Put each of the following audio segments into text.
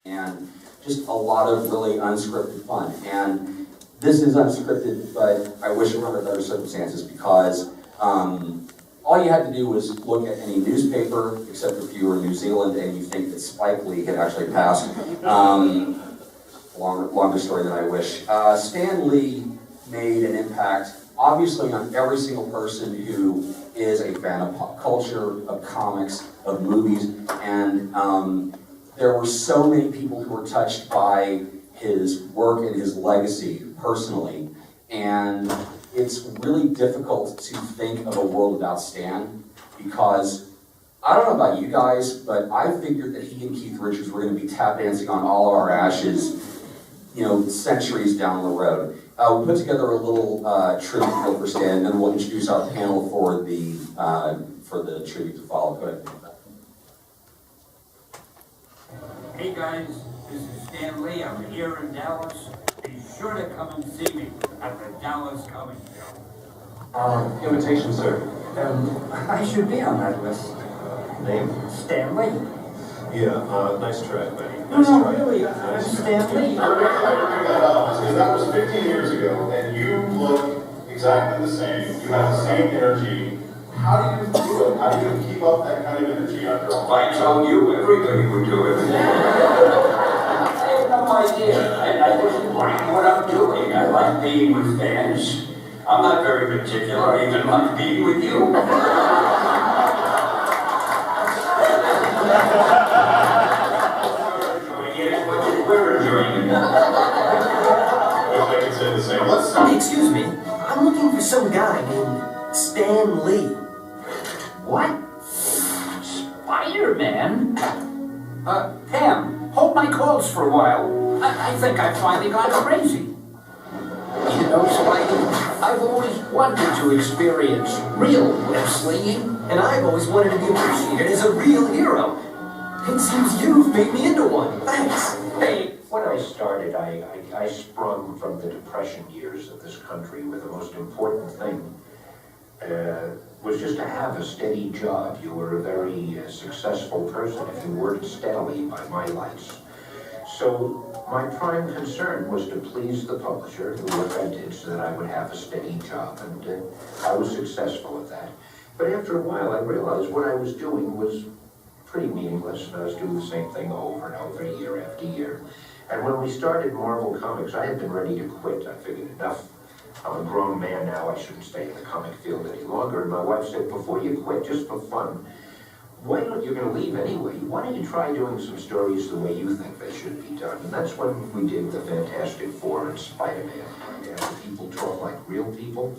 and just a lot of really unscripted fun. And this is unscripted, but I wish it were under better circumstances because all you had to do was look at any newspaper, except if you were in New Zealand and you think that Spike Lee had actually passed. Longer story than I wish. Stan Lee made an impact, obviously, on every single person who is a fan of pop culture, of comics, of movies, and there were so many people who were touched by his work and his legacy personally, and it's really difficult to think of a world without Stan, because I don't know about you guys, but I figured that he and Keith Richards were going to be tap dancing on All of Our Ashes, centuries down the road. We put together a little tribute video for Stan, and then we'll introduce our panel for the tribute to follow. Go ahead. Hey guys, this is Stan Lee. I'm here in Dallas. Be sure to come and see me at the Dallas Comedy Show. Invitation, sir. I should be on that list. Name? Stan Lee. Yeah, nice try, buddy. No, Nice try. really, I'm Stan Lee. I bring that up because that was 15 years ago, and you look exactly the same. You have the same energy. How do you do it? How do you keep up that kind of energy after all? If I told you, everybody would do it. I have no idea. I just like what I'm doing. I like being with fans. I'm not very particular. I even like being with you. We're enjoying it. I can say the same. Let's Excuse me, I'm looking for some guy named Stan Lee. What? Spider-Man? Pam, hold my calls for a while. I think I finally got crazy. You know, Spidey, I've always wanted to experience real web slinging. And I've always wanted to be appreciated as a real hero. It seems you've made me into one. Thanks. Hey, when I started, I sprung from the Depression years of this country where the most important thing was just to have a steady job. You were a very successful person if you worked steadily by my lights. So my prime concern was to please the publisher, whoever I did, so that I would have a steady job, and I was successful at that. But after a while, I realized what I was doing was pretty meaningless, and I was doing the same thing over and over, year after year. And when we started Marvel Comics, I had been ready to quit. I figured enough. I'm a grown man now, I shouldn't stay in the comic field any longer. And my wife said, before you quit, just for fun, why don't you going to leave anyway? Why don't you try doing some stories the way you think they should be done? And that's when we did the Fantastic Four and Spider-Man. And people talk like real people.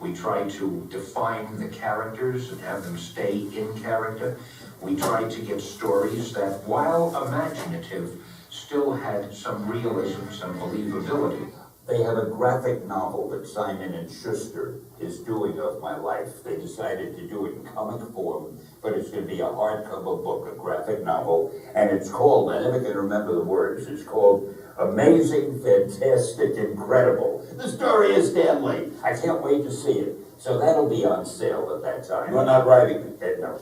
We try to define the characters and have them stay in character. We tried to get stories that, while imaginative, still had some realism, some believability. They have a graphic novel that Simon & Schuster is doing of my life. They decided to do it in comic form, but it's going to be a hardcover book, a graphic novel, and it's called, I never can remember the words, it's called Amazing, Fantastic, Incredible. The story is Stan Lee. I can't wait to see it. So that'll be on sale at that time. You're not writing it. No.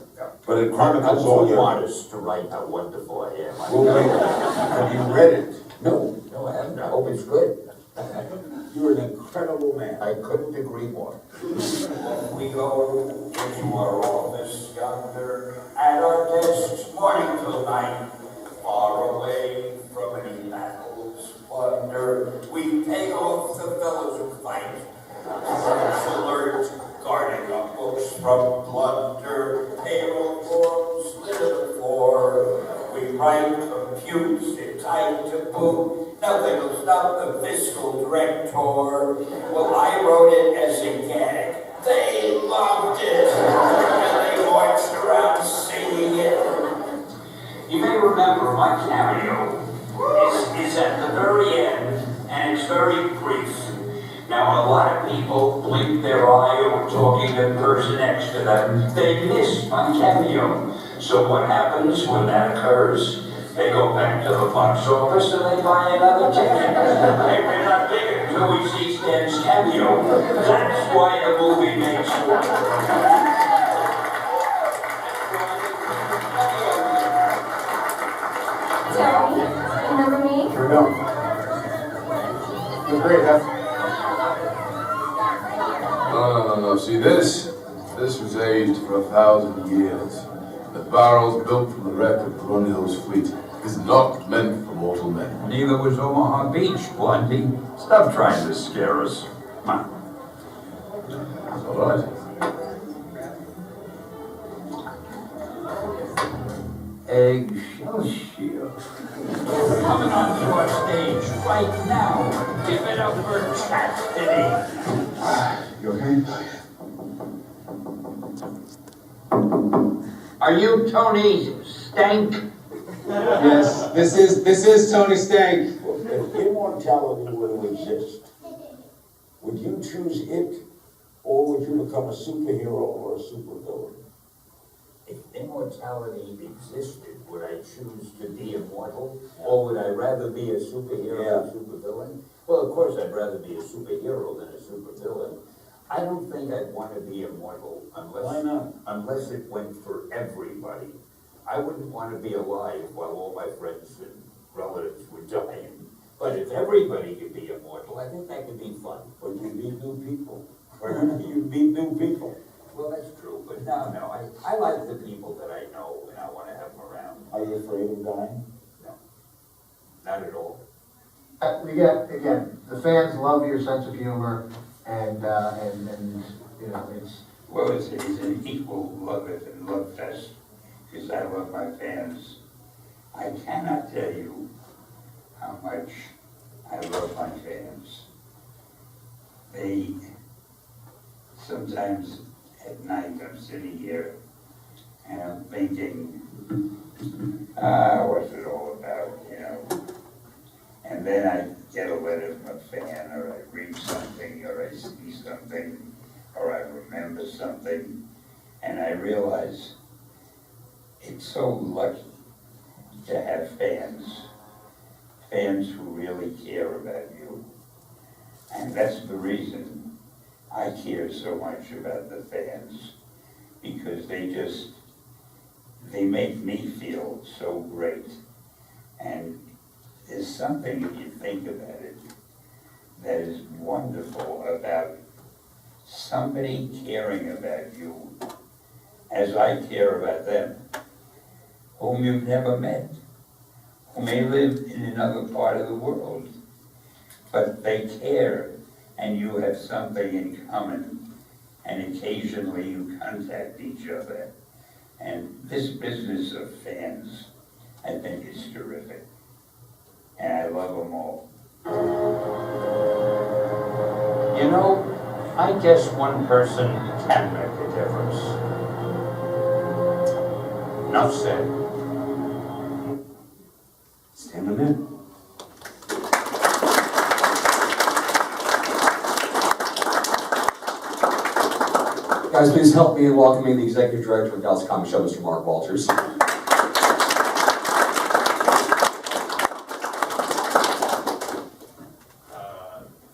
But it chronicles I'm all too your... modest to write how wonderful I am. Well, wait. Have you read it? No, I haven't. I hope it's good. You're an incredible man. I couldn't agree more. We go into our office yonder, at our desks, morning till night, far away from any battles, wonder. We take off the fellows who fight, alert, guarding our books from blunder, payroll forms littered for. We write, compute, sit tight to boot. Nothing will stop the fiscal director. Well, I wrote it as a gag. They loved it. And they marched around singing it. You may remember my cameo is at the very end, and it's very brief. Now, a lot of people blink their eye or talking to person next to them. They miss my cameo. So what happens when that occurs? They go back to the box office and they buy another ticket. They're not big until we see Stan's cameo. That's why the movie makes money. Terry, We're done. It was great, huh? No. See, this was aged for 1,000 years. The barrels built from the wreck of Brunhild's fleet is not meant for mortal men. Neither was Omaha Beach, Blondie. Stop trying to scare us. Come on. It's all right. Eggshell Shield. Coming onto our stage right now. Give it up for Chastity. You okay? Are you Tony Stank? Yes, this is Tony Stank. If immortality were to exist, would you choose it, or would you become a superhero or a supervillain? If immortality existed, would I choose to be immortal? Or would I rather be a superhero or a supervillain? Well, of course, I'd rather be a superhero than a supervillain. I don't think I'd want to be immortal Why not? unless it went for everybody. I wouldn't want to be alive while all my friends and relatives were dying. But if everybody could be immortal, I think that could be fun. But you meet new people. You meet new people. Well, that's true, but no, I like the people that I know and I want to have them around. Are you afraid of dying? No, not at all. We get, again, the fans love your sense of humor, and you know, it's... Well, it's an equal love it and love fest, because I love my fans. I cannot tell you how much I love my fans. They, sometimes at night I'm sitting here and I'm thinking, what's it all about, you know? And then I get a letter from a fan, or I read something, or I see something, or I remember something, and I realize it's so lucky to have fans who really care about you. And that's the reason I care so much about the fans, because they make me feel so great. And there's something, if you think about it, that is wonderful about somebody caring about you as I care about them, whom you've never met, who may live in another part of the world, but they care, and you have something in common, and occasionally you contact each other. And this business of fans, I think, is terrific. And I love them all. You know, I guess one person can make a difference. Enough said. Stand a minute. Guys, please help me in welcoming the Executive Director of Dallas Comic Show, Mr. Mark Walters.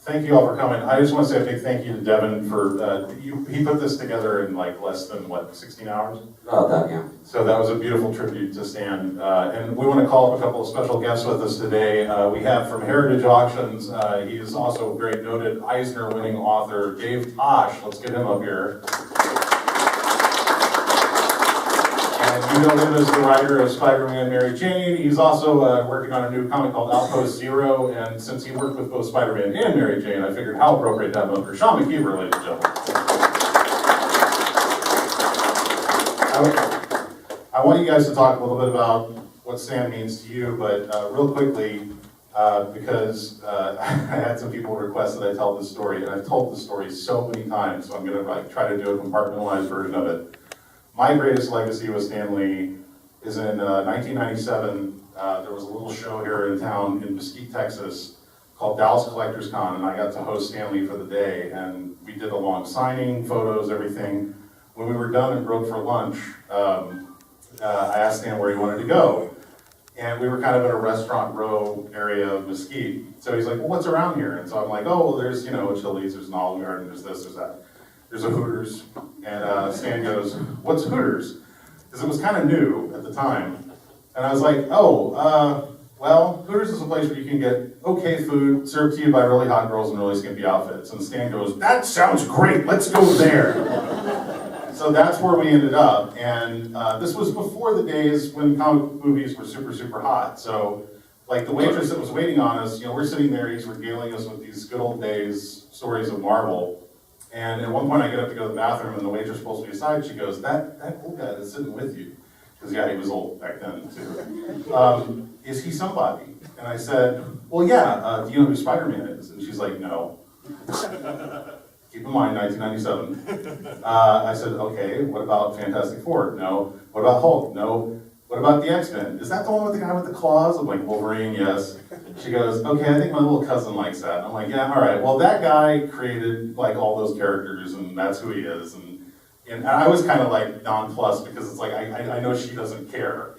Thank you all for coming. I just want to say a big thank you to Devin for, he put this together in like less than, 16 hours? That, yeah. So that was a beautiful tribute to Stan. And we want to call up a couple of special guests with us today. We have from Heritage Auctions, he is also a very noted Eisner-winning author, Dave Tosh. Let's get him up here. And you know him as the writer of Spider-Man Mary Jane. He's also working on a new comic called Outpost Zero, and since he worked with both Spider-Man and Mary Jane, I figured how appropriate to have him up here. Sean McKeever, ladies and gentlemen. I want you guys to talk a little bit about what Stan means to you, but real quickly, because I had some people request that I tell this story, and I've told this story so many times, so I'm going to try to do a compartmentalized version of it. My greatest legacy with Stan Lee is in 1997. There was a little show here in town in Mesquite, Texas, called Dallas Collectors Con, and I got to host Stan Lee for the day, and we did a long signing, photos, everything. When we were done and broke for lunch, I asked Stan where he wanted to go, and we were kind of in a restaurant row area of Mesquite. So he's like, well, what's around here? And so I'm like, oh, well, there's, a Chili's, there's an Olive Garden, there's this, there's that. There's a Hooters, and Stan goes, what's Hooters? Because it was kind of new at the time. And I was like, oh, well, Hooters is a place where you can get okay food served to you by really hot girls in really skimpy outfits. And Stan goes, that sounds great, let's go there. So that's where we ended up. And this was before the days when comic movies were super, super hot. So like the waitress that was waiting on us, we're sitting there, he's regaling us with these good old days stories of Marvel. And at one point I get up to go to the bathroom and the waitress pulls me aside. She goes, that old guy that's sitting with you, because yeah, he was old back then too. Is he somebody? And I said, well, yeah, do you know who Spider-Man is? And she's like, no. Keep in mind, 1997. I said, okay, what about Fantastic Four? No. What about Hulk? No. What about the X-Men? Is that the one with the guy with the claws? I'm like, Wolverine, yes. She goes, okay, I think my little cousin likes that. I'm like, yeah, all right. Well, that guy created like all those characters, and that's who he is. And I was kind of like nonplussed because it's like, I know she doesn't care,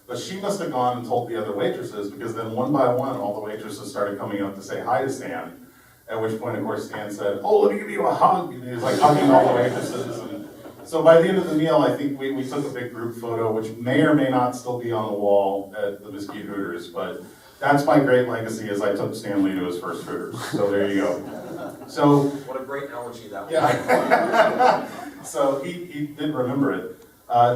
But she must have gone and told the other waitresses, because then one by one, all the waitresses started coming up to say hi to Stan. At which point, of course, Stan said, oh, let me give you a hug. And he was like hugging all the waitresses. And so by the end of the meal, I think we took a big group photo, which may or may not still be on the wall at the Mesquite Hooters. But that's my great legacy, is I took Stan Lee to his first Hooters. So there you go. So What a great elegy that was. yeah. So he did remember it.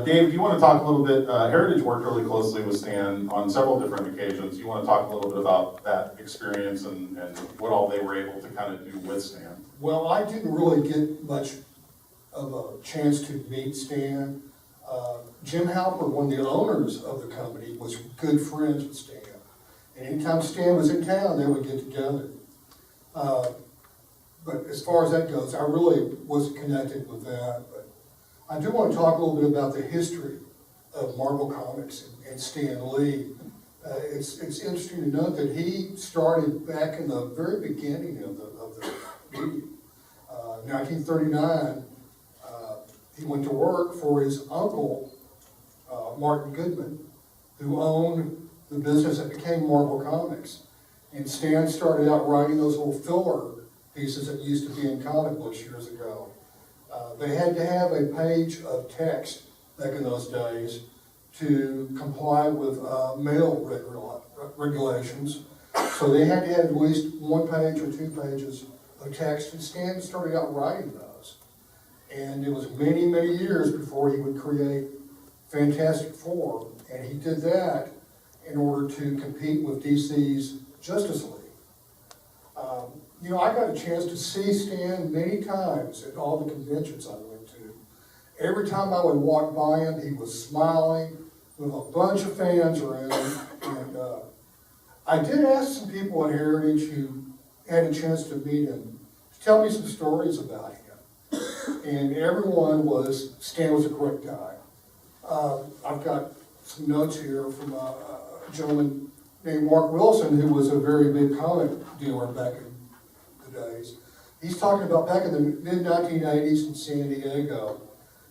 Dave, do you want to talk a little bit, Heritage worked really closely with Stan on several different occasions. You want to talk a little bit about that experience and what all they were able to kind of do with Stan? Well, I didn't really get much of a chance to meet Stan. Jim Halper, one of the owners of the company, was good friends with Stan. And anytime Stan was in town, they would get together. But as far as that goes, I really wasn't connected with that. But I do want to talk a little bit about the history of Marvel Comics and Stan Lee. It's interesting to note that he started back in the very beginning of the medium. 1939, he went to work for his uncle, Martin Goodman, who owned the business that became Marvel Comics. And Stan started out writing those little filler pieces that used to be in comic books years ago. They had to have a page of text back in those days to comply with mail regulations. So they had to have at least 1 page or 2 pages of text, and Stan started out writing those. And it was many, many years before he would create Fantastic Four, and he did that in order to compete with DC's Justice League. I got a chance to see Stan many times at all the conventions I went to. Every time I would walk by him, he was smiling with a bunch of fans around him. And I did ask some people at Heritage who had a chance to meet him to tell me some stories about him. And everyone was, Stan was a great guy. I've got some notes here from a gentleman named Mark Wilson, who was a very big comic dealer back in the days. He's talking about back in the mid-1980s in San Diego.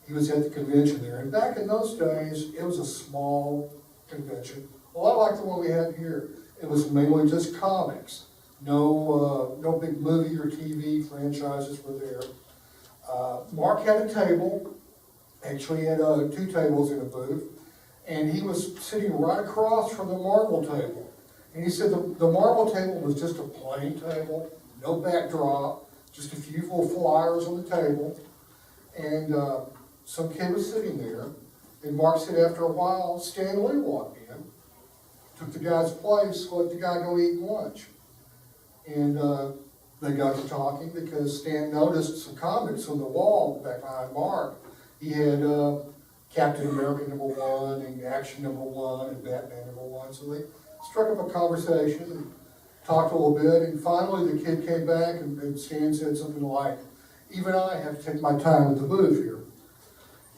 He was at the convention there. And back in those days, it was a small convention, a lot like the one we have here. It was mainly just comics. No big movie or TV franchises were there. Mark had a table. Actually, he had 2 tables in a booth. And he was sitting right across from the Marvel table. And he said the Marvel table was just a plain table, no backdrop, just a few little flyers on the table. And some kid was sitting there. And Mark said after a while, Stan Lee walked in, took the guy's place, let the guy go eat lunch. And they got to talking because Stan noticed some comics on the wall back behind Mark. He had Captain America #1 and Action #1 and Batman #1. So they struck up a conversation and talked a little bit. And finally the kid came back and Stan said something like, even I have to take my time at the booth here.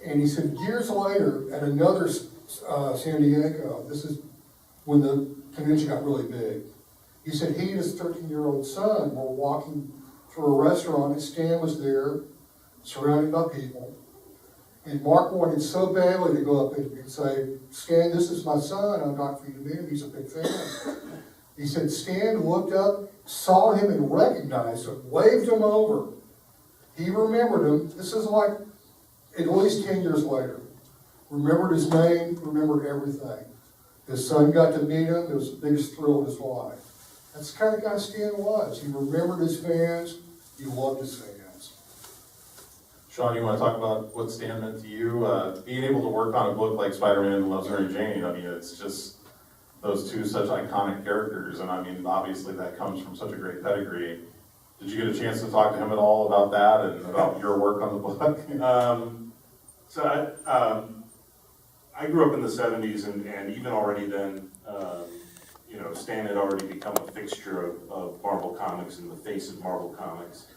And he said years later at another San Diego, this is when the convention got really big, he said he and his 13-year-old son were walking through a restaurant and Stan was there, surrounded by people. And Mark wanted so badly to go up and say, Stan, this is my son, I'd like for you to meet him, he's a big fan. He said Stan looked up, saw him and recognized him, waved him over. He remembered him. This is like at least 10 years later. Remembered his name, remembered everything. His son got to meet him, it was the biggest thrill of his life. That's the kind of guy Stan was. He remembered his fans, he loved his fans. Sean, you want to talk about what Stan meant to you? Being able to work on a book like Spider-Man Loves Mary Jane, I mean, it's just those two such iconic characters, and I mean, obviously that comes from such a great pedigree. Did you get a chance to talk to him at all about that and about your work on the book? I grew up in the 70s, and even already then, you know, Stan had already become a fixture of Marvel Comics and the face of Marvel Comics.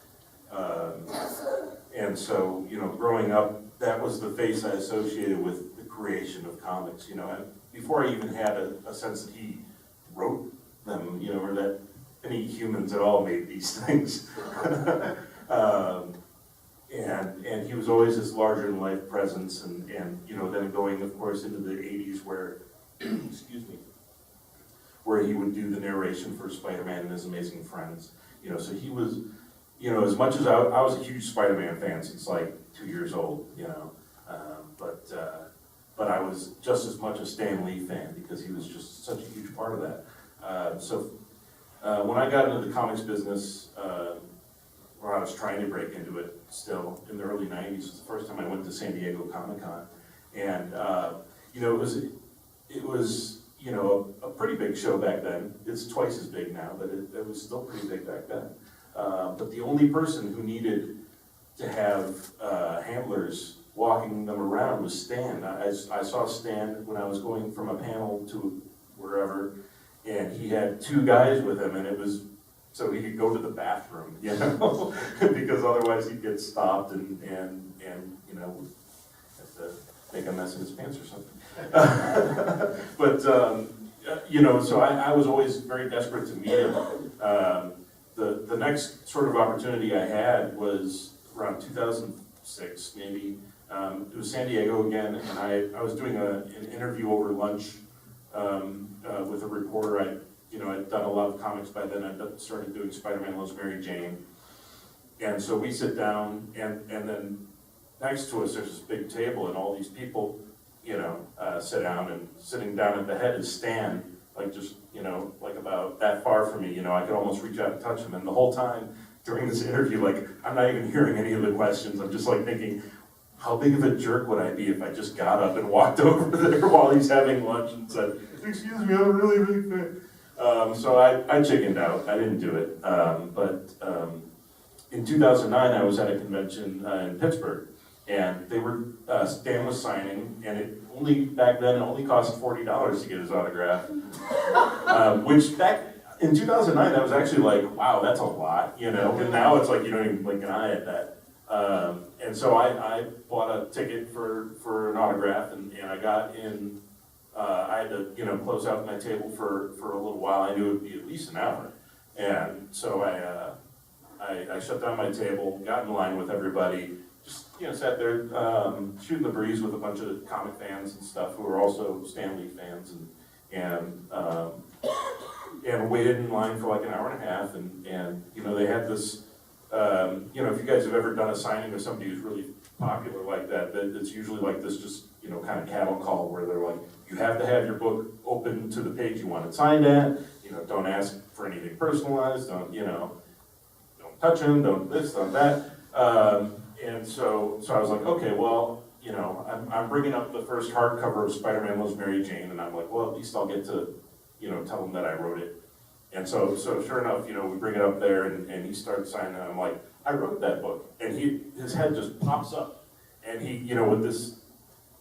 And so, you know, growing up, that was the face I associated with the creation of comics, you know, and before I even had a sense that he wrote them, you know, or that any humans at all made these things. And he was always this larger-than-life presence, and you know, then going, of course, into the 80s where, excuse me, where he would do the narration for Spider-Man and His Amazing Friends. You know, so he was, you know, as much as I was a huge Spider-Man fan since like 2 years old, you know, but I was just as much a Stan Lee fan because he was just such a huge part of that. When I got into the comics business, where I was trying to break into it still in the early 90s, was the first time I went to San Diego Comic-Con. And, you know, it was, you know, a pretty big show back then. It's twice as big now, but it was still pretty big back then. But the only person who needed to have handlers walking them around was Stan. I saw Stan when I was going from a panel to wherever, and he had 2 guys with him, and it was so he could go to the bathroom, you know, because otherwise he'd get stopped and you know, have to make a mess in his pants or something. But you know, so I was always very desperate to meet him. The next sort of opportunity I had was around 2006, maybe. It was San Diego again, and I was doing an interview over lunch with a reporter. I'd done a lot of comics by then. I started doing Spider-Man Loves Mary Jane. And so we sit down, and then next to us there's this big table, and all these people, you know, sit down, and sitting down at the head is Stan, like just, you know, like about that far from me, you know, I could almost reach out and touch him. And the whole time during this interview, like, I'm not even hearing any of the questions. I'm just like thinking, how big of a jerk would I be if I just got up and walked over there while he's having lunch and said, excuse me, I'm a really big fan. So I chickened out. I didn't do it. But in 2009, I was at a convention in Pittsburgh, and they were Stan was signing, and back then it only cost $40 to get his autograph, which back in 2009 that was actually like, wow, that's a lot, you know. And now it's like you don't even blink an eye at that. And so I bought a ticket for an autograph, and I got in. I had to, you know, close out my table for a little while. I knew it would be at least an hour. And so I shut down my table, got in line with everybody, just, you know, sat there shooting the breeze with a bunch of comic fans and stuff who were also Stan Lee fans, and waited in line for like an hour and a half. And you know, they had this, you know, if you guys have ever done a signing with somebody who's really popular like that, it's usually like this just, you know, kind of cattle call where they're like, you have to have your book open to the page you want it signed at, you know, don't ask for anything personalized, don't, you know, don't touch him, don't this, don't that. And so I was like, okay, well, you know, I'm bringing up the first hardcover of Spider-Man Loves Mary Jane, and I'm like, well, at least I'll get to, you know, tell him that I wrote it. And so sure enough, you know, we bring it up there, and he starts signing, and I'm like, I wrote that book. And his head just pops up, and he, you know, with this,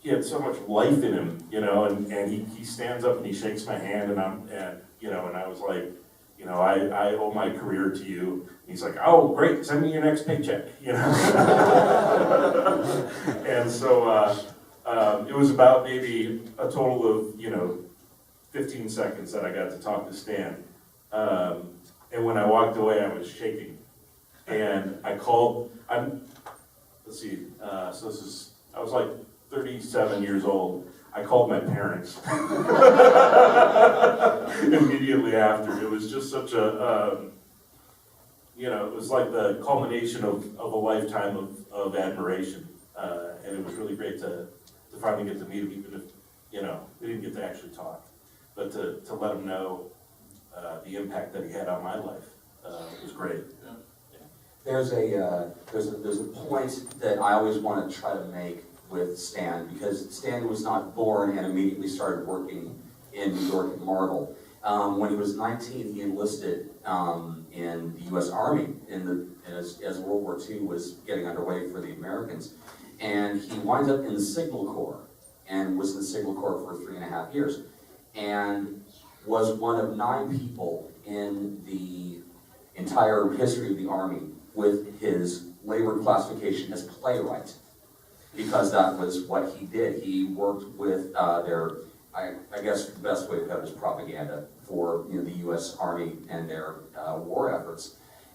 he had so much life in him, you know, and he stands up and he shakes my hand, and you know, and I was like, you know, I owe my career to you. And he's like, oh, great, send me your next paycheck, you know. And so it was about maybe a total of, you know, 15 seconds that I got to talk to Stan. And when I walked away, I was shaking. And I called, let's see, so I was like 37 years old. I called my parents immediately after. It was just such a, you know, it was like the culmination of a lifetime of admiration. And it was really great to finally get to meet him, even if, you know, we didn't get to actually talk. but to let him know the impact that he had on my life was great. There's a point that I always want to try to make with Stan, because Stan was not born and immediately started working in New York at Marvel. When he was 19, he enlisted in the U.S. Army as World War II was getting underway for the Americans. And he wound up in the Signal Corps, and was in the Signal Corps for 3.5 years, and was one of 9 people in the entire history of the Army with his labor classification as playwright, because that was what he did. He worked with I guess the best way to put it is propaganda for the U.S. Army and their war efforts.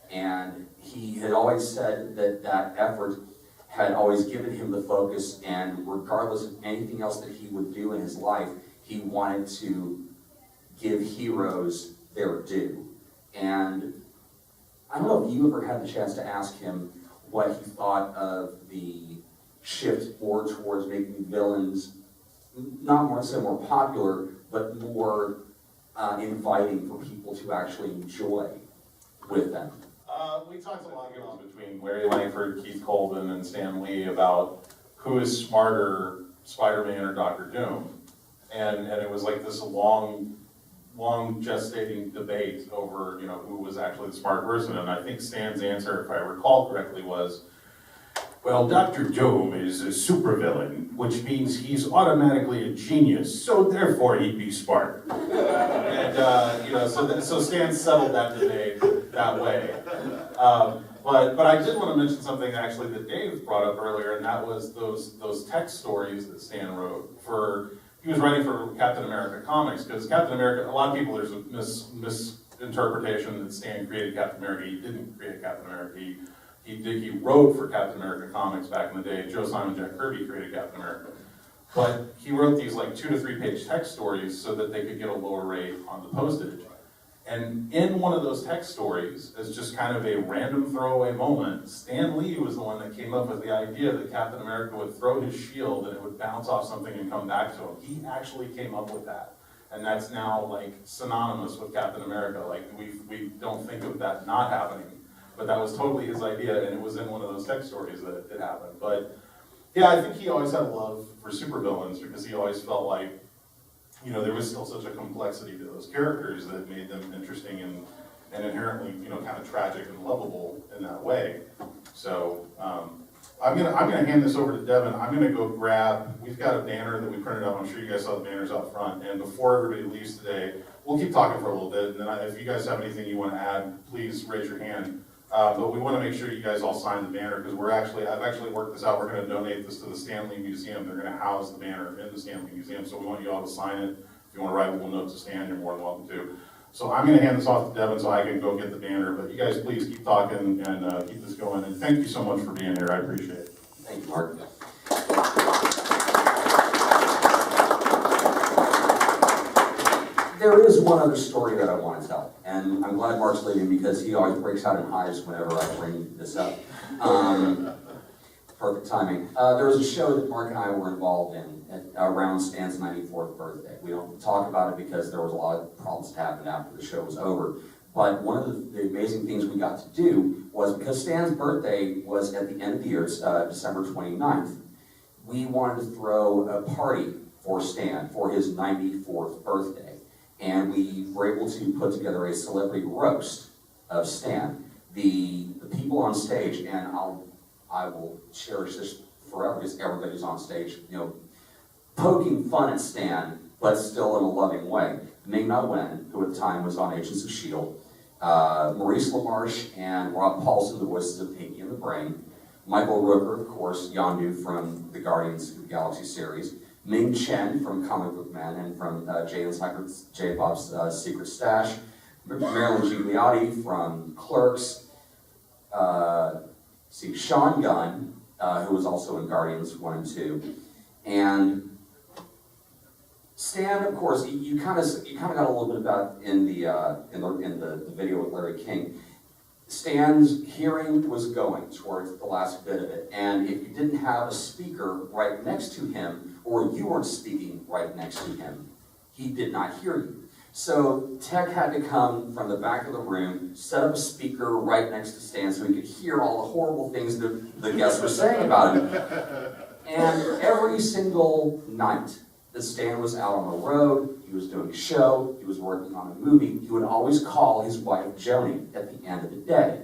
And he had always said that effort had always given him the focus, and regardless of anything else that he would do in his life, he wanted to give heroes their due. And I don't know if you ever had the chance to ask him what he thought of the shift more towards making villains not more popular, but more inviting for people to actually enjoy with them. We talked a lot between Larry Langford, Keith Colvin, and Stan Lee about who is smarter, Spider-Man or Dr. Doom. And it was like this long gestating debate over, who was actually the smart person. And I think Stan's answer, if I recall correctly, was, well, Dr. Doom is a supervillain, which means he's automatically a genius, so therefore he'd be smart. And, so Stan settled that debate that way. But I did want to mention something actually that Dave brought up earlier, and that was those text stories that Stan wrote he was writing for Captain America Comics, because Captain America, a lot of people, there's a misinterpretation that Stan created Captain America. He didn't create Captain America. He wrote for Captain America Comics back in the day. Joe Simon, Jack Kirby created Captain America. But he wrote these like 2 to 3 page text stories so that they could get a lower rate on the postage. And in one of those text stories, as just kind of a random throwaway moment, Stan Lee was the one that came up with the idea that Captain America would throw his shield and it would bounce off something and come back to him. He actually came up with that. And that's now like synonymous with Captain America. Like we don't think of that not happening. But that was totally his idea, and it was in one of those text stories that it happened. But yeah, I think he always had a love for supervillains, because he always felt like, there was still such a complexity to those characters that made them interesting and inherently, kind of tragic and lovable in that way. So I'm gonna hand this over to Devin. I'm gonna go we've got a banner that we printed out. I'm sure you guys saw the banners out front. And before everybody leaves today, we'll keep talking for a little bit, and then if you guys have anything you want to add, please raise your hand. But we want to make sure you guys all sign the banner, because I've actually worked this out. We're going to donate this to the Stan Lee Museum. They're going to house the banner in the Stan Lee Museum, so we want you all to sign it. If you want to write a little note to Stan, you're more than welcome to. So I'm going to hand this off to Devin so I can go get the banner, but you guys please keep talking and keep this going. And thank you so much for being here. I appreciate it. Thank you, Mark. There is one other story that I want to tell, and I'm glad Mark's leaving, because he always breaks out in hives whenever I bring this up. Perfect timing. There was a show that Mark and I were involved in around Stan's 94th birthday. We don't talk about it because there was a lot of problems that happened after the show was over. But one of the amazing things we got to do was, because Stan's birthday was at the end of the year, December 29th, we wanted to throw a party for Stan for his 94th birthday. And we were able to put together a celebrity roast of Stan. The people on stage, and I will cherish this forever, because everybody's on stage, poking fun at Stan, but still in a loving way. Ming-Na Wen, who at the time was on Agents of S.H.I.E.L.D., Maurice LaMarche and Rob Paulson, the voices of Pinky and the Brain, Michael Rooker, of course, Yondu from the Guardians of the Galaxy series, Ming Chen from Comic Book Man and from Jay and Bob's Secret Stash, Marilyn Gigliotti from Clerks, Sean Gunn, who was also in Guardians 1 and 2, and Stan, of course, you kind of got a little bit about in the video with Larry King. Stan's hearing was going towards the last bit of it, and if you didn't have a speaker right next to him, or you weren't speaking right next to him, he did not hear you. So Tech had to come from the back of the room, set up a speaker right next to Stan so he could hear all the horrible things that the guests were saying about him. And every single night that Stan was out on the road, he was doing a show, he was working on a movie, he would always call his wife Joni at the end of the day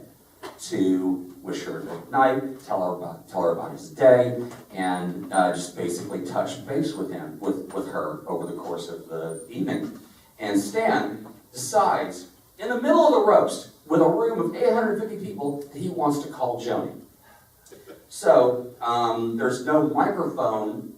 to wish her a good night, tell her about his day, and just basically touch base with her over the course of the evening. And Stan decides, in the middle of the roast, with a room of 850 people, that he wants to call Joni. So, there's no microphone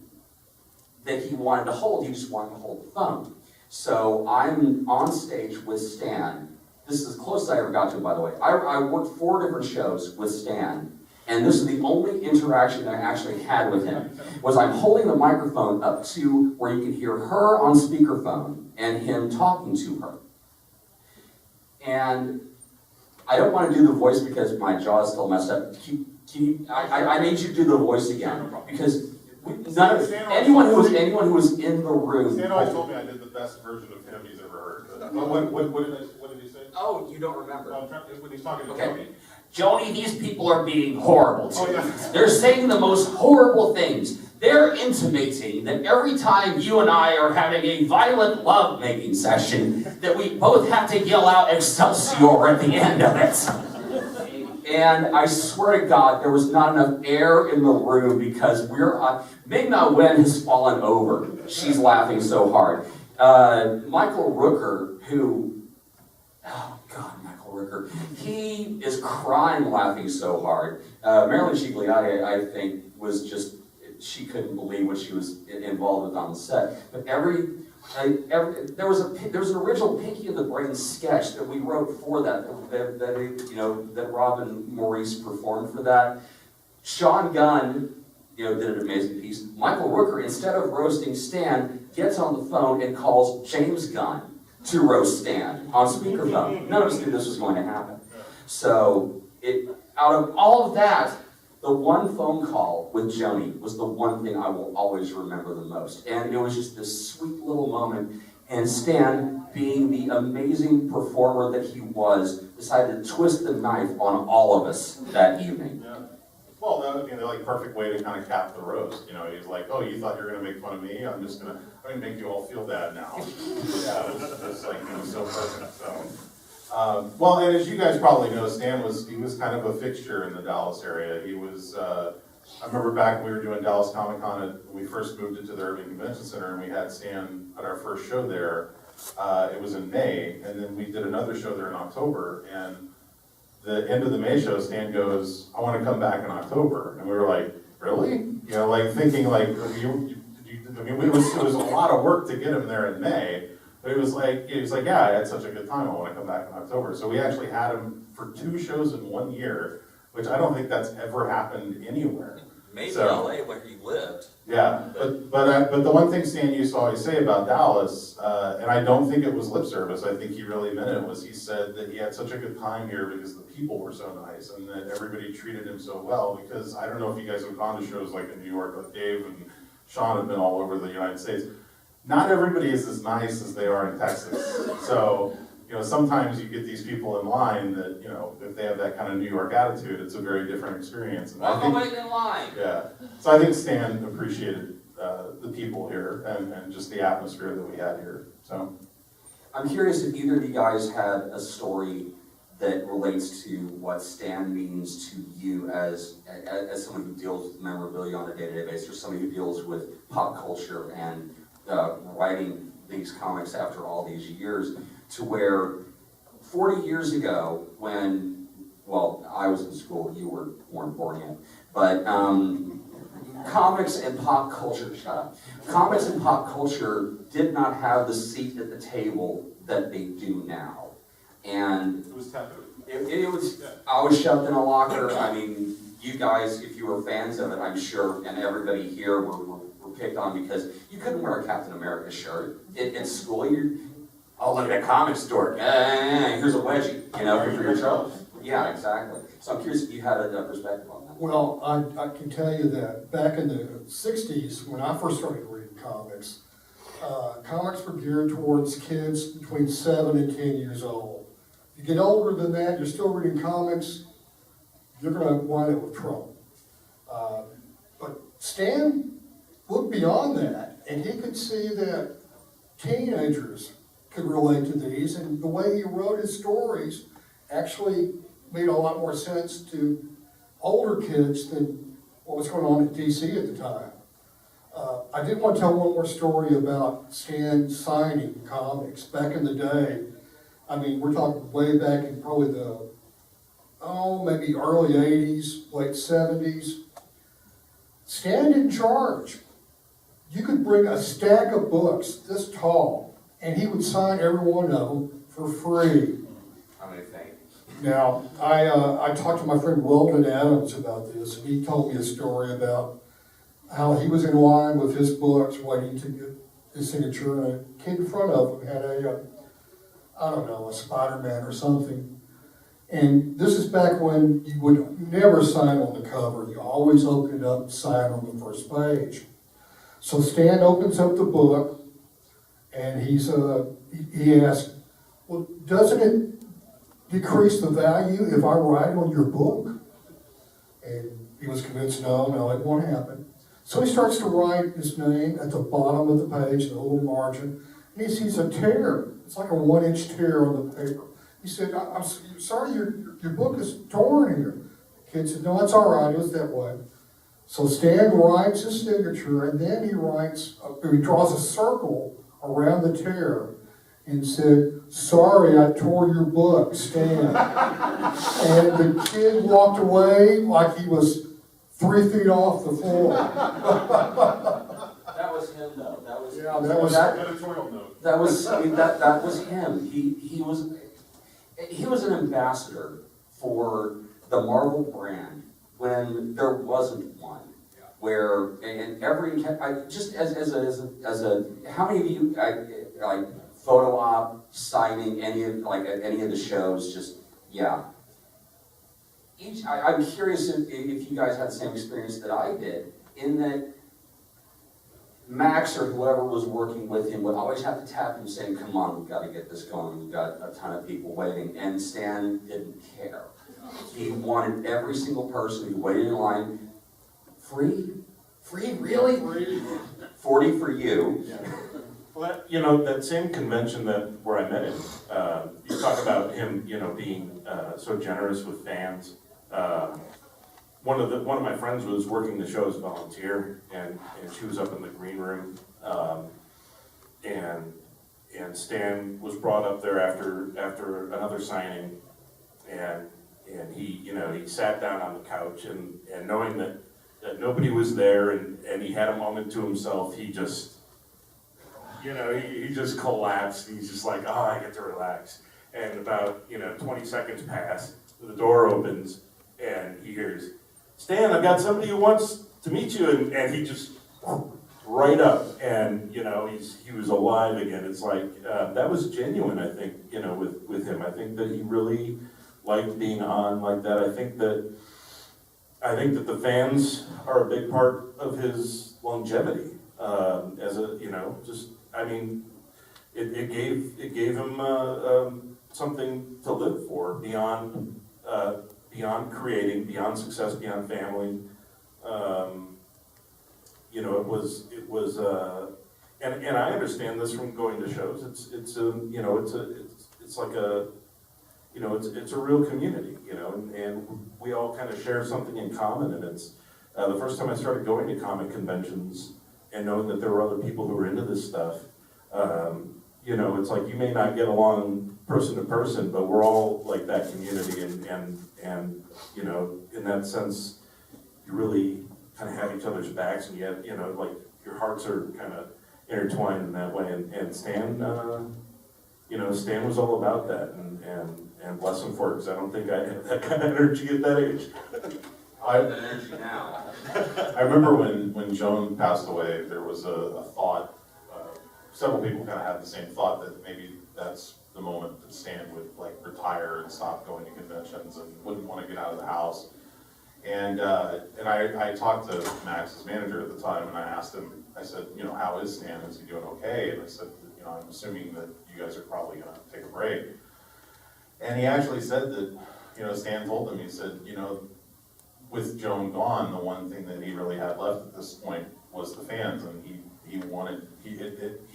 that he wanted to hold, he just wanted to hold the phone. So, I'm on stage with Stan. This is as close as I ever got to him, by the way. I worked 4 different shows with Stan, and this is the only interaction I actually had with him, was I'm holding the microphone up to where you can hear her on speakerphone, and him talking to her. And I don't want to do the voice because my jaw is still messed up. I need you to do the voice again, because anyone who was in the room. Stan always told me I did the best version of him he's ever heard. What did he say? Oh, you don't remember? When he's talking to Okay. Joni. Joni, these people are being horrible to you. yeah. They're saying the most horrible things. They're intimating that every time you and I are having a violent love-making session, that we both have to yell out Excelsior at the end of it. And I swear to God, there was not enough air in the room because Ming Na Wen has fallen over. She's laughing so hard. Michael Rooker, he is crying laughing so hard. Marilyn Gigliotti, I think, was just, she couldn't believe what she was involved with on the set. But there was an original Pinky and the Brain sketch that we wrote for that Rob and Maurice performed for that. Sean Gunn, did an amazing piece. Michael Rooker, instead of roasting Stan, gets on the phone and calls James Gunn to roast Stan on speakerphone. None of us knew this was going to happen. So, out of all of that, the one phone call with Joni was the one thing I will always remember the most. And it was just this sweet little moment. And Stan, being the amazing performer that he was, decided to twist the knife on all of us that evening. Yeah. Well, that would be the perfect way to kind of cap the roast. He's like, oh, you thought you were going to make fun of me? I'm going to make you all feel bad now. Yeah, it was so perfect. So, well, and as you guys probably know, Stan was kind of a fixture in the Dallas area. He was, I remember back when we were doing Dallas Comic Con, we first moved into the Irving Convention Center, and we had Stan at our first show there. It was in May, and then we did another show there in October, and the end of the May show, Stan goes, I want to come back in October. And we were like, really? Thinking it was a lot of work to get him there in May. But he was like, yeah, I had such a good time, I want to come back in October. So we actually had him for 2 shows in 1 year, which I don't think that's ever happened anywhere. Maybe LA where he lived. Yeah, but the one thing Stan used to always say about Dallas, and I don't think it was lip service, I think he really meant it, was he said that he had such a good time here because the people were so nice and that everybody treated him so well. Because I don't know if you guys have gone to shows like in New York, but Dave and Sean have been all over the United States. Not everybody is as nice as they are in Texas. So, sometimes you get these people in line that, if they have that kind of New York attitude, it's a very different experience. And wait in line. Yeah. So I think Stan appreciated the people here and just the atmosphere that we had here. So I'm curious if either of you guys had a story that relates to what Stan means to you as someone who deals with memorabilia on a day-to-day basis, or somebody who deals with pop culture and writing these comics after all these years, to where 40 years ago when, I was in school, you weren't born yet, but comics and pop culture, comics and pop culture did not have the seat at the table that they do now. And it was taboo. I was shoved in a locker. I mean, you guys, if you were fans of it, I'm sure, and everybody here were picked on because you couldn't wear a Captain America shirt in school. Look at a comic store. Here's a wedgie, for your trouble. Yeah, exactly. So I'm curious if you had a perspective on that. Well, I can tell you that back in the 60s, when I first started reading comics, Comics were geared towards kids between 7 and 10 years old. If you get older than that, you're still reading comics, you're gonna wind up with trouble. But Stan looked beyond that, and he could see that teenagers could relate to these, and the way he wrote his stories actually made a lot more sense to older kids than what was going on at DC at the time. I did want to tell one more story about Stan signing comics. Back in the day, I mean, we're talking way back in probably the, maybe early 80s, late 70s. Stan didn't charge. You could bring a stack of books this tall, and he would sign every one of them for free. How many think? Now, I talked to my friend Weldon Adams about this, and he told me a story about how he was in line with his books waiting to get his signature, and a kid in front of him had a Spider-Man or something. And this is back when you would never sign on the cover. You always open it up and sign on the first page. So Stan opens up the book, and he asks, well, doesn't it decrease the value if I write on your book? And he was convinced, no, it won't happen. So he starts to write his name at the bottom of the page, in a little margin, and he sees a tear. It's like a 1-inch tear on the paper. He said, I'm sorry, your book is torn here. The kid said, no, that's all right, it was that way. So Stan writes his signature, and then he draws a circle around the tear and said, sorry, I tore your book, Stan. And the kid walked away like he was 3 feet off the floor. That was him, though. That was editorial note. That was him. He was an ambassador for the Marvel brand when there wasn't one. Where in every just as a how many of you like photo op signing any of the shows? Just yeah. I'm curious if you guys had the same experience that I did, in that Max or whoever was working with him would always have to tap him saying, come on, we've got to get this going, we've got a ton of people waiting, and Stan didn't care. He wanted every single person who waited in line, free, really? Free. 40 for you. Yeah. Well, that same convention where I met him, you talk about him, being so generous with fans. One of my friends was working the show as a volunteer, and she was up in the green room, and Stan was brought up there after another signing, and he sat down on the couch, and knowing that nobody was there, and he had a moment to himself, he just he just collapsed. He's just like, oh, I get to relax. And about 20 seconds pass, the door opens, and he hears, Stan, I've got somebody who wants to meet you, and he just right up, and he was alive again. It's like that was genuine, I think, with him. I think that he really liked being on like that. I think that the fans are a big part of his longevity. It gave him something to live for beyond creating, beyond success, beyond family. It was, and I understand this from going to shows. It's like it's a real community, and we all kind of share something in common. And it's the first time I started going to comic conventions and knowing that there were other people who were into this stuff. It's like you may not get along person to person, but we're all like that community, and in that sense, you really kind of have each other's backs, and yet like your hearts are kind of intertwined in that way. And Stan, Stan was all about that, and bless him for it, because I don't think I had that kind of energy at that age. I have that energy now. I remember when Joan passed away, there was a thought. Several people kind of had the same thought that maybe that's the moment that Stan would retire and stop going to conventions and wouldn't want to get out of the house. And I talked to Max's manager at the time, and I asked him, I said, you know, how is Stan? Is he doing okay? And I said, you know, I'm assuming that you guys are probably gonna take a break. And he actually said that, you know, Stan told him, he said, you know, with Joan gone, the one thing that he really had left at this point was the fans, and he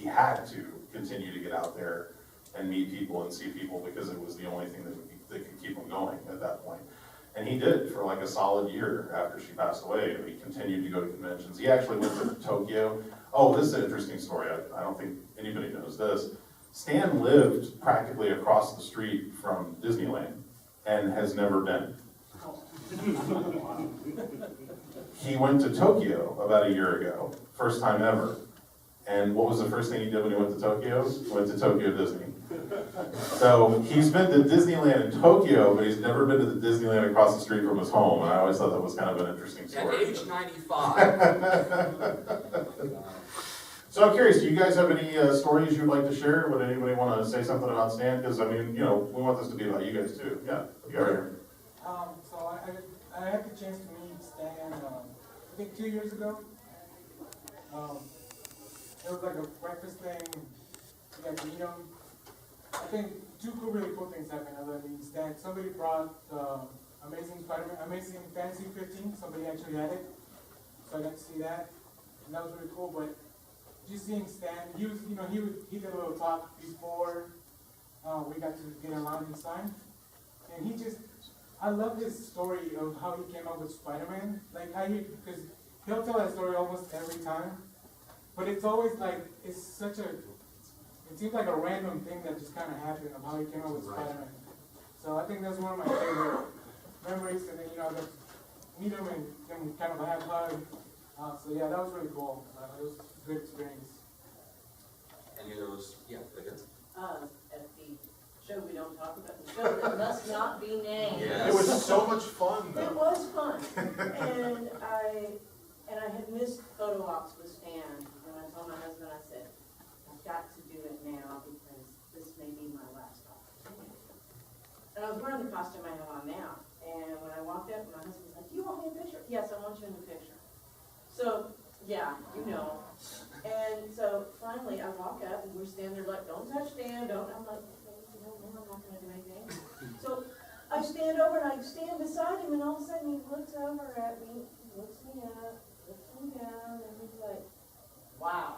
had to continue to get out there and meet people and see people, because it was the only thing that could keep him going at that point. And he did for like a solid year after she passed away. He continued to go to conventions. He actually went to Tokyo. Oh, this is an interesting story. I don't think anybody knows this. Stan lived practically across the street from Disneyland and has never been. He went to Tokyo about a year ago, first time ever. And what was the first thing he did when he went to Tokyo? He went to Tokyo Disney. So he's been to Disneyland in Tokyo, but he's never been to the Disneyland across the street from his home. And I always thought that was kind of an interesting story. At age 95. So I'm curious, do you guys have any stories you'd like to share? Would anybody want to say something about Stan? Because I mean, you know, we want this to be about you guys too. Yeah, you are here. So I had the chance to meet Stan, I think 2 years ago. There was like a breakfast thing, you got to meet him. I think two really cool things happened other than Stan. Somebody brought Amazing Fantasy 15, somebody actually had it. So I got to see that, and that was really cool. But just seeing Stan, he was, you know, he did a little talk before we got to get in line and sign. And he just, I love his story of how he came up with Spider-Man. Like how because he'll tell that story almost every time. But it's always like, it's such a, it seems like a random thing that just kind of happened of how he came up with Spider-Man. So I think that's one of my favorite memories. And then, you know, meet him and then kind of have a hug. So yeah, that was really cool. It was a good experience. Any of those? Yeah, go ahead. At the show we don't talk about, the show that must not be named. Yes. It was so much fun though. It was fun. And I had missed photo ops with Stan. And I told my husband, I said, I've got to do it now because this may be my last opportunity. And I was wearing the costume I have on now. And when I walked up, my husband was like, do you want me in the picture? Yes, I want you in the picture. So, yeah, you know. And so finally I walk up and we're standing there like, don't touch Stan, don't. I'm like, no, I'm not going to do anything. So I stand over and I stand beside him and all of a sudden he looks over at me, looks me up, looks me down, and he's like, wow.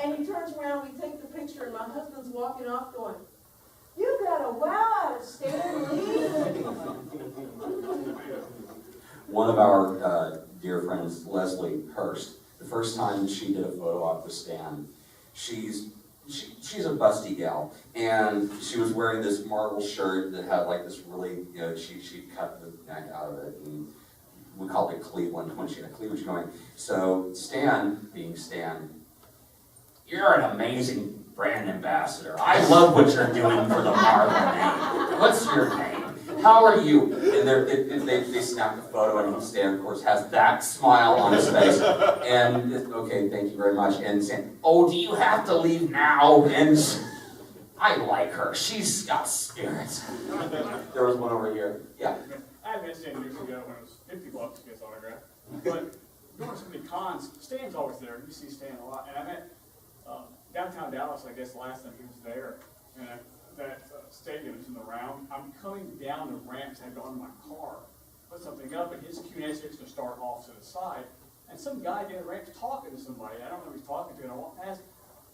And he turns around, we take the picture, and my husband's walking off going, you got a wow out of Stan Lee. One of our dear friends, Leslie Hurst, the first time she did a photo op with Stan, she's a busty gal, and she was wearing this marble shirt that had like this really, you know, she cut the neck out of it, and we called it Cleveland when she had cleavage going. So Stan, being Stan, you're an amazing brand ambassador. I love what you're doing for the Marvel name. What's your name? How are you? And they snap the photo, and Stan, of course, has that smile on his face. And, okay, thank you very much. And saying, oh, do you have to leave now? And I like her. She's got spirit. There was one over here. Yeah. I met Stan years ago when it was $50 to get his autograph. But going to so many cons, Stan's always there. You see Stan a lot. And I met downtown Dallas, I guess, the last time he was there. And that stadium is in the round. I'm coming down the ramps, I had gone in my car, put something up, and his Q&A section to start off to the side. And some guy down the ramp talking to somebody. I don't know who he's talking to, and I walk past,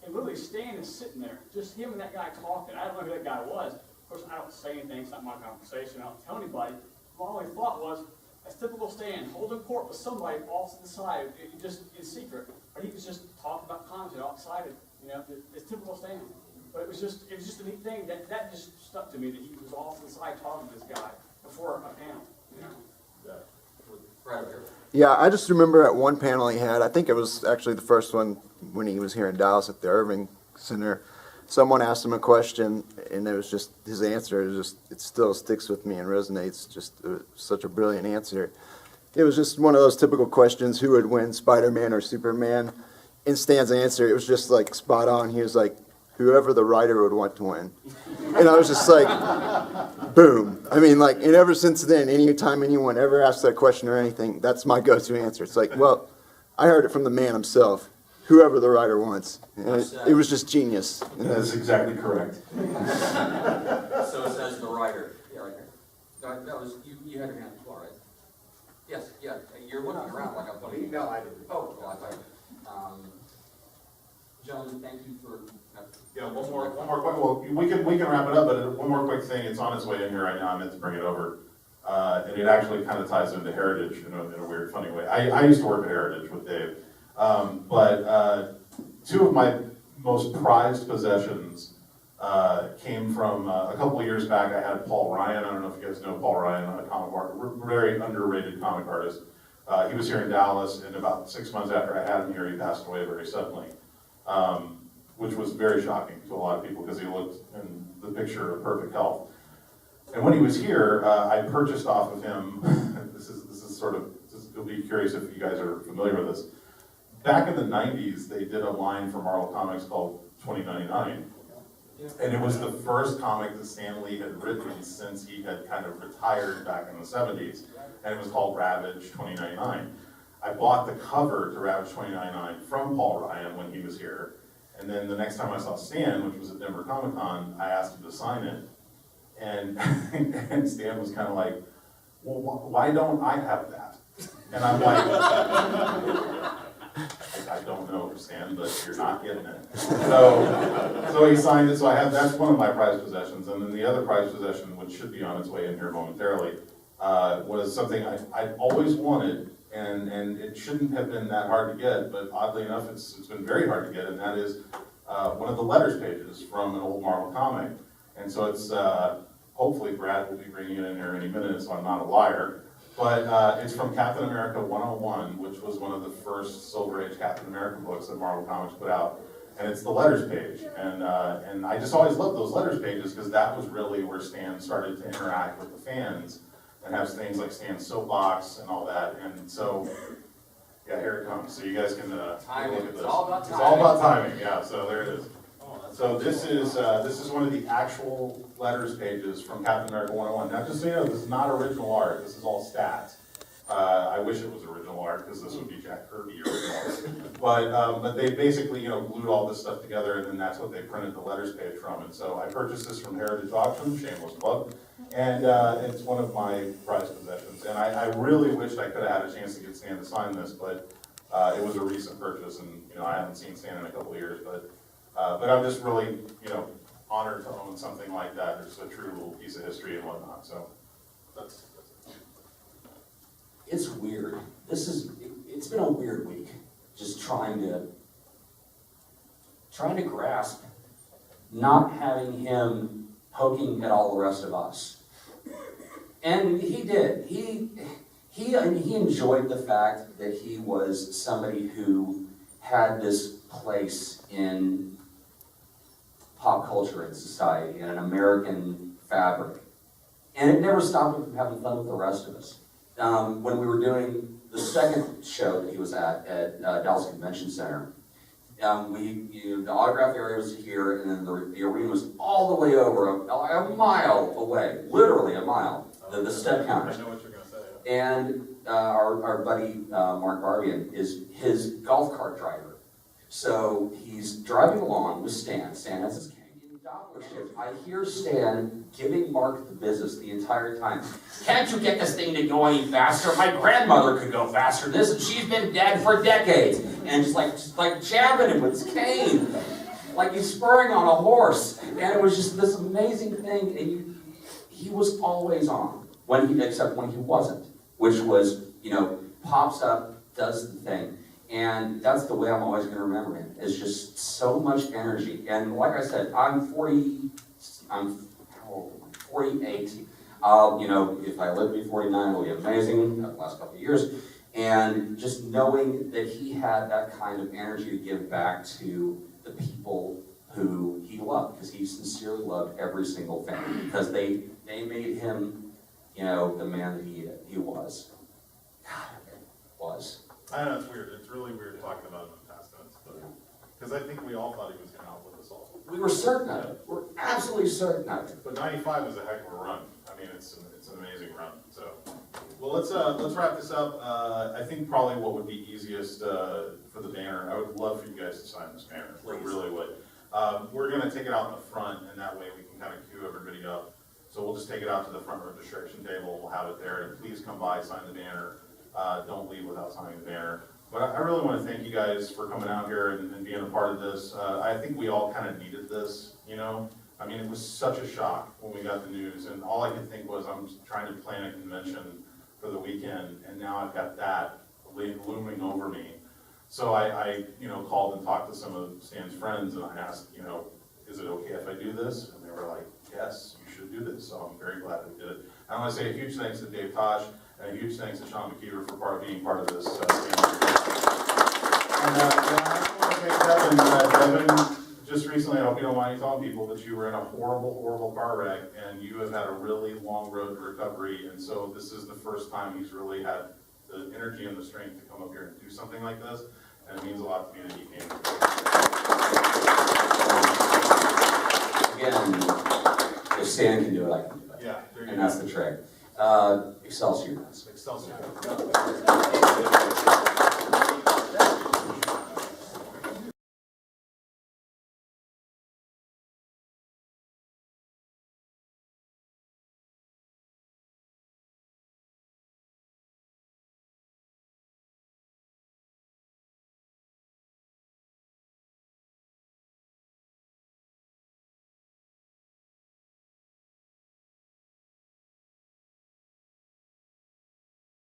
and literally Stan is sitting there, just him and that guy talking. I don't know who that guy was. Of course, I don't say anything, it's not my conversation, I don't tell anybody. My only thought was, that's typical Stan, holding court with somebody off to the side, just in secret. But he was just talking about comics and all excited, you know, it's typical Stan. But it was just a neat thing that just stuck to me, that he was off to the side talking to this guy before a panel, you know. Right here. Yeah, I just remember at one panel he had, I think it was actually the first one when he was here in Dallas at the Irving Center, someone asked him a question, and it was just, his answer, it still sticks with me and resonates, just such a brilliant answer. It was just one of those typical questions, who would win, Spider-Man or Superman? In Stan's answer, it was just like spot on. He was like, whoever the writer would want to win. And I was just like, boom. I mean, like, and ever since then, anytime anyone ever asks that question or anything, that's my go-to answer. It's like, well, I heard it from the man himself, whoever the writer wants. And it was just genius. That's exactly correct. So says the writer. Yeah, right there. That was, you had your hand as well, right? Yes, yeah, you're looking around like I'm pointing. No, I didn't. Oh, well, I thought, gentlemen, thank you for. Yeah, one more quick, well, we can wrap it up, but one more quick thing, it's on its way in here right now, I meant to bring it over. And it actually kind of ties into Heritage in a weird, funny way. I used to work at Heritage with Dave. But two of my most prized possessions came from a couple of years back. I had Paul Ryan. I don't know if you guys know Paul Ryan, a comic artist, very underrated comic artist. He was here in Dallas, and about 6 months after I had him here, he passed away very suddenly, which was very shocking to a lot of people because he looked in the picture of perfect health. And when he was here, I purchased off of him. This is sort of. You'll be curious if you guys are familiar with this. Back in the 90s, they did a line for Marvel Comics called 2099. And it was the first comic that Stan Lee had written since he had kind of retired back in the 70s. And it was called Ravage 2099. I bought the cover to Ravage 2099 from Paul Ryan when he was here. And then the next time I saw Stan, which was at Denver Comic Con, I asked him to sign it. And, and Stan was kind of like, well, why don't I have that? And I'm like, I don't know, Stan, but you're not getting it. So he signed it, so I have, that's one of my prized possessions. And then the other prized possession, which should be on its way in here momentarily, was something I always wanted, and it shouldn't have been that hard to get, but oddly enough, it's been very hard to get, and that is one of the letters pages from an old Marvel comic. And so it's, hopefully Brad will be bringing it in here any minute, so I'm not a liar. But it's from Captain America 101, which was one of the first Silver Age Captain America books that Marvel Comics put out. And it's the letters page. And I just always loved those letters pages because that was really where Stan started to interact with the fans and have things like Stan's soapbox and all that. And so, yeah, here it comes. So you guys can timing. Look at this. It's all about timing. It's all about timing, yeah, so there it is. So this is one of the actual letters pages from Captain America 101. Now, just so you know, this is not original art. This is all stats. I wish it was original art because this would be Jack Kirby original art. But they basically, glued all this stuff together, and then that's what they printed the letters page from. And so I purchased this from Heritage Auction, shameless plug, and it's one of my prized possessions. And I really wished I could have had a chance to get Stan to sign this, but it was a recent purchase, and I haven't seen Stan in a couple of years, but I'm just really, honored to own something like that. It's a true little piece of history and whatnot, so that's it. It's weird. It's been a weird week, just trying to grasp not having him poking at all the rest of us. And he did. He enjoyed the fact that he was somebody who had this place in pop culture and society, in an American fabric. And it never stopped him from having fun with the rest of us. When we were doing the second show that he was at Dallas Convention Center, the autograph area was here, and then the arena was all the way over, a mile away, literally a mile, the step counters. I know what you're going to say. And our buddy Mark Barbian is his golf cart driver. So he's driving along with Stan. Stan has his cane in Doppler shift. I hear Stan giving Mark the business the entire time. Can't you get this thing to go any faster? My grandmother could go faster than this, and she's been dead for decades. And just like jabbing him with his cane, like he's spurring on a horse. And it was just this amazing thing. And he was always on, except when he wasn't, which was, pops up, does the thing. And that's the way I'm always going to remember him. It's just so much energy. And like I said, I'm how old am I? 48. If I live to be 49, it'll be amazing. The last couple of years. And just knowing that he had that kind of energy to give back to the people who he loved, because he sincerely loved every single fan, because they made him, the man that he was. I know it's weird. It's really weird talking about him in past tense, but because I think we all thought he was going to outlive us all. We were certain of it. We're absolutely certain of it. But 95 is a heck of a run. I mean, it's an amazing run. So, well, let's wrap this up. I think probably what would be easiest for the banner. I would love for you guys to sign this banner. I really would. We're gonna take it out in the front, and that way we can kind of queue everybody up. So we'll just take it out to the front registration table. We'll have it there, and please come by, sign the banner. Don't leave without signing the banner. But I really want to thank you guys for coming out here and being a part of this. I think we all kind of needed this, you know? I mean, it was such a shock when we got the news, and all I could think was, I'm trying to plan a convention for the weekend, and now I've got that looming over me. So I called and talked to some of Stan's friends, and I asked, is it okay if I do this? And they were like, yes, you should do this. So I'm very glad I did it. I want to say a huge thanks to Dave Tosh, and a huge thanks to Sean McKeever for being part of this. And I want to thank Devin. Just recently, I hope you don't mind me telling people, but you were in a horrible, horrible car wreck, and you have had a really long road to recovery, and so this is the first time he's really had the energy and the strength to come up here and do something like this, and it means a lot to me that he came. Again, if Stan can do it, I can do it. Yeah, there you and go. that's the trick. Excelsior. Excelsior.